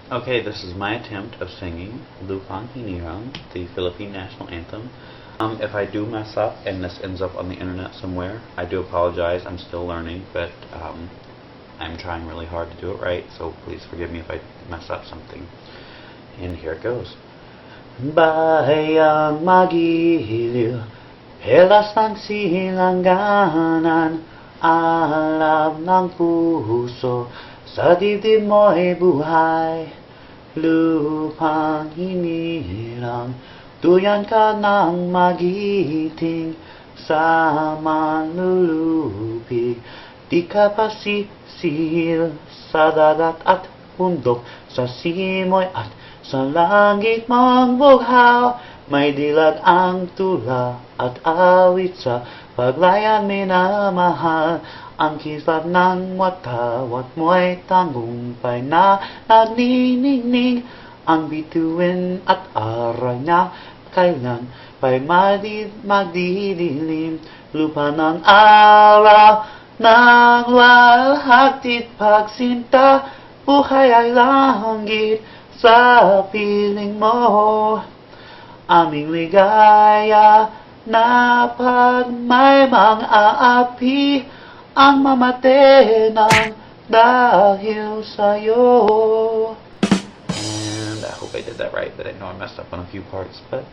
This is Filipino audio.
Okay, this is my attempt of singing Lupang Hinirang, the Philippine national anthem. If I do mess up and this ends up on the internet somewhere, I do apologize. I'm still learning, but I'm trying really hard to do it right, so please forgive me if I mess up something. And here it goes. Bayang magiliw, helas ng silangganan, alam ng puso, sa dibdib mo'y buhay. Lupang hinirang, tuyan ka ng magiting, sa manlulupig. Di ka pasisil sa dagat at bundok, sa simoy at sa langit mong bughaw. May dilag ang tula at awit sa paglayan minamahal. Ang kislap ng watawat mo'y tagumpay na nagniningning. Ang bituin at aray na kailan pa'y magdidilim. Lupa ng araw ng walhati pagsinta, buhay ay langit sa piling mo. Aming ligaya na pag may mang-aapi, ang mamate ng dahil sa'yo. And I hope I did that right, but I know I messed up on a few parts, but